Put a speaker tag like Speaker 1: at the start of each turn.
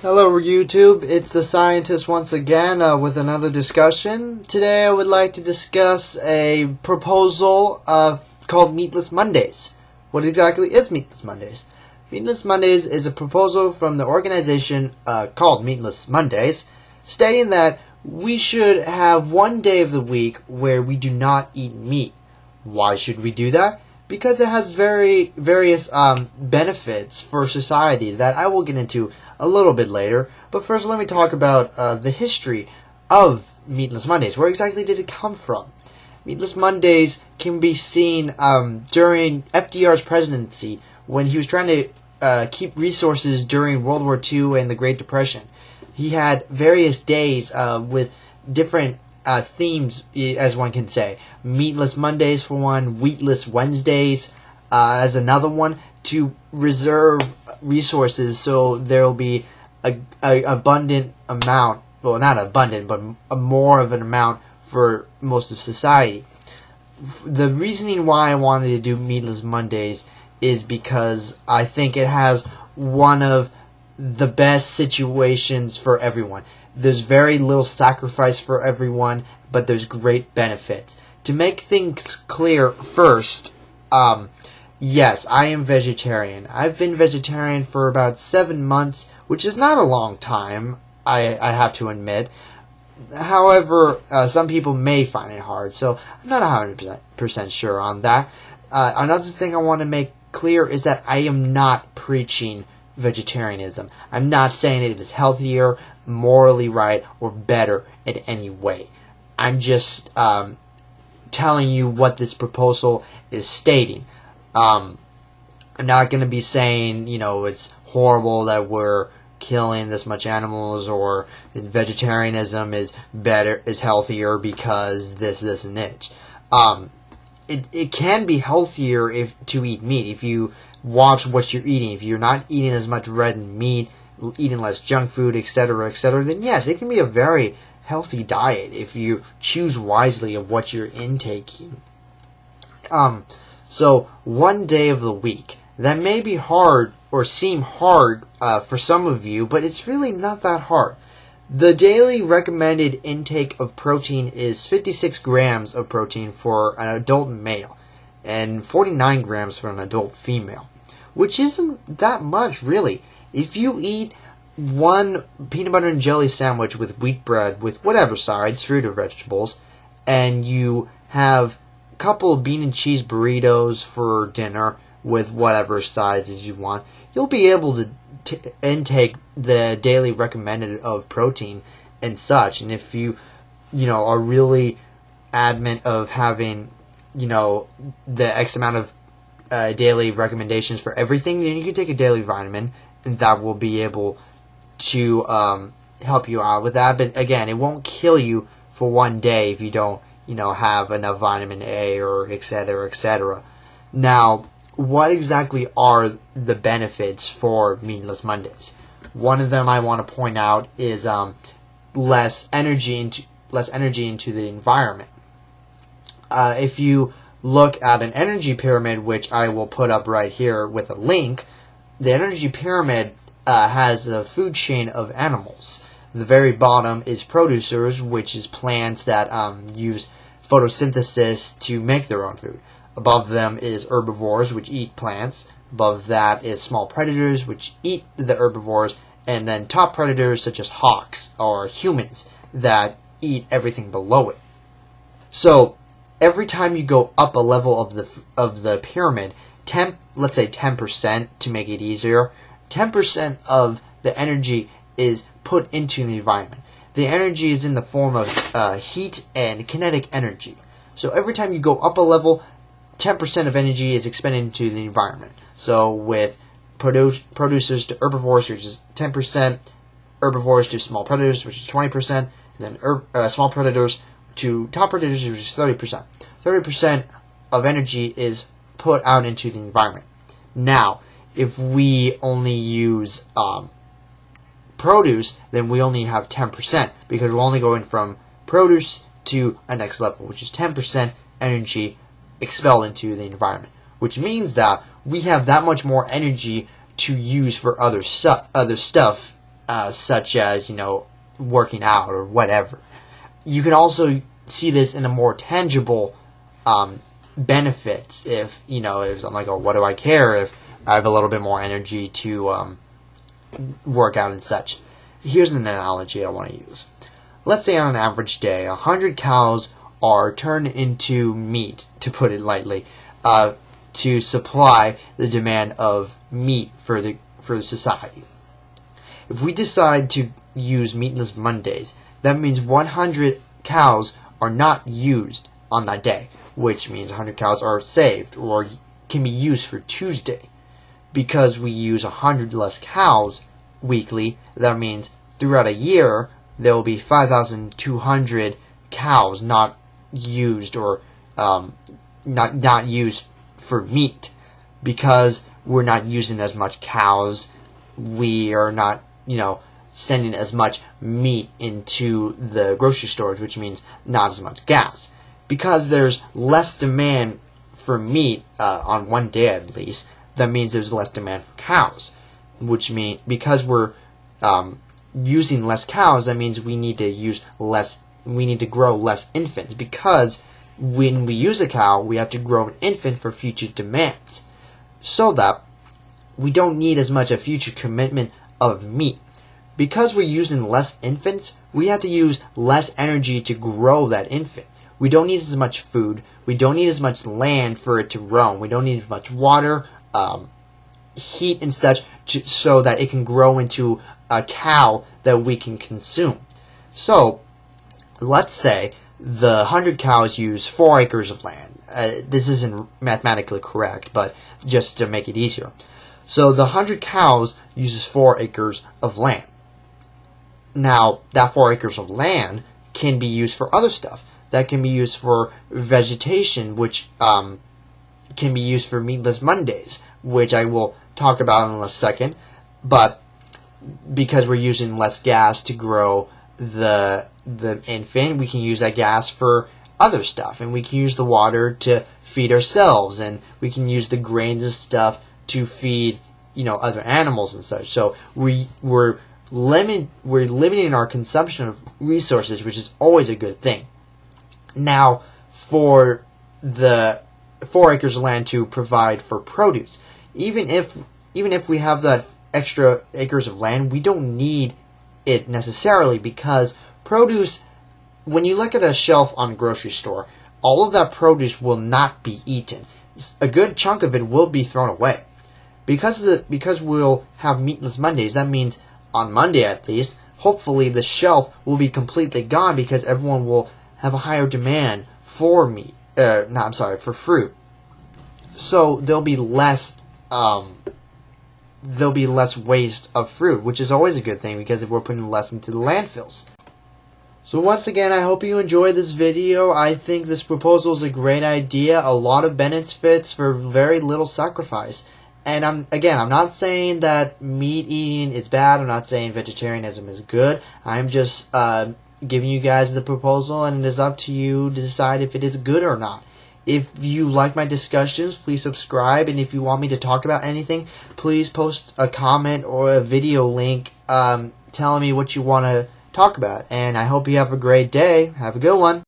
Speaker 1: Hello YouTube, it's the scientist once again with another discussion. Today I would like to discuss a proposal called Meatless Mondays. What exactly is Meatless Mondays? Meatless Mondays is a proposal from the organization called Meatless Mondays, stating that we should have one day of the week where we do not eat meat. Why should we do that? Because it has various benefits for society that I will get into a little bit later. But first, let me talk about the history of Meatless Mondays. Where exactly did it come from? Meatless Mondays can be seen during FDR's presidency when he was trying to keep resources during World War II and the Great Depression. He had various days with different themes, as one can say. Meatless Mondays for one, Wheatless Wednesdays as another one, to reserve resources so there will be a abundant amount, well, not abundant, but more of an amount for most of society. The reasoning why I wanted to do Meatless Mondays is because I think it has one of the best situations for everyone. There's very little sacrifice for everyone, but there's great benefits. To make things clear first, yes, I am vegetarian. I've been vegetarian for about 7 months, which is not a long time, I have to admit. However, some people may find it hard, so I'm not 100% sure on that. Another thing I want to make clear is that I am not preaching vegetarianism. I'm not saying it is healthier, morally right, or better in any way. I'm just telling you what this proposal is stating. I'm not going to be saying, it's horrible that we're killing this much animals, or vegetarianism is better, is healthier because this, and it. It can be healthier to eat meat if you watch what you're eating. If you're not eating as much red meat, eating less junk food, etc., then yes, it can be a very healthy diet if you choose wisely of what you're intaking. So one day of the week, that may be hard or seem hard for some of you, but it's really not that hard. The daily recommended intake of protein is 56 grams of protein for an adult male and 49 grams for an adult female, which isn't that much, really. If you eat one peanut butter and jelly sandwich with wheat bread with whatever sides, fruit or vegetables, and you have a couple of bean and cheese burritos for dinner with whatever sizes you want, you'll be able to intake the daily recommended of protein and such. And if you are really adamant of having the X amount of daily recommendations for everything, then you can take a daily vitamin, and that will be able to help you out with that. But again, it won't kill you for one day if you don't have enough vitamin A or etc. Now, what exactly are the benefits for Meatless Mondays? One of them I want to point out is less energy into the environment. If you look at an energy pyramid, which I will put up right here with a link, the energy pyramid has the food chain of animals. The very bottom is producers, which is plants that use photosynthesis to make their own food. Above them is herbivores, which eat plants. Above that is small predators, which eat the herbivores. And then top predators, such as hawks or humans, that eat everything below it. So every time you go up a level of the pyramid, let's say 10% to make it easier, 10% of the energy is put into the environment. The energy is in the form of heat and kinetic energy. So every time you go up a level, 10% of energy is expended into the environment. So with producers to herbivores, which is 10%, herbivores to small predators, which is 20%, and then small predators to top predators, which is 30%. 30% of energy is put out into the environment. Now, if we only use produce, then we only have 10%, because we're only going from produce to a next level, which is 10% energy expelled into the environment, which means that we have that much more energy to use for other stuff such as, working out or whatever. You can also see this in a more tangible benefits. If I'm like, oh, what do I care if I have a little bit more energy to work out and such. Here's an analogy I want to use. Let's say on an average day, 100 cows are turned into meat, to put it lightly, to supply the demand of meat for the society. If we decide to use Meatless Mondays, that means 100 cows are not used on that day, which means 100 cows are saved or can be used for Tuesday. Because we use 100 less cows weekly, that means throughout a year there will be 5,200 cows not used or not used for meat. Because we're not using as much cows, we are not sending as much meat into the grocery stores, which means not as much gas. Because there's less demand for meat on one day at least, that means there's less demand for cows. Which means because we're using less cows, that means we need to grow less infants. Because when we use a cow, we have to grow an infant for future demands, so that we don't need as much a future commitment of meat. Because we're using less infants, we have to use less energy to grow that infant. We don't need as much food. We don't need as much land for it to roam. We don't need as much water, heat and such, so that it can grow into a cow that we can consume. So, let's say the 100 cows use 4 acres of land. This isn't mathematically correct, but just to make it easier. So the 100 cows uses 4 acres of land. Now, that 4 acres of land can be used for other stuff. That can be used for vegetation, which can be used for Meatless Mondays, which I will talk about in a second. But because we're using less gas to grow the infant, we can use that gas for other stuff. And we can use the water to feed ourselves. And we can use the grains and stuff to feed, other animals and such. So we're limiting our consumption of resources, which is always a good thing. Now, for the 4 acres of land to provide for produce, even if we have that extra acres of land, we don't need it necessarily, because produce, when you look at a shelf on a grocery store, all of that produce will not be eaten. A good chunk of it will be thrown away. Because we'll have Meatless Mondays, that means on Monday at least, hopefully the shelf will be completely gone, because everyone will have a higher demand for for fruit. So there'll be less waste of fruit, which is always a good thing, because if we're putting less into the landfills. So once again, I hope you enjoyed this video. I think this proposal is a great idea. A lot of benefits for very little sacrifice. And I'm not saying that meat eating is bad. I'm not saying vegetarianism is good. I'm just giving you guys the proposal, and it is up to you to decide if it is good or not. If you like my discussions, please subscribe, and if you want me to talk about anything, please post a comment or a video link telling me what you want to talk about. And I hope you have a great day. Have a good one.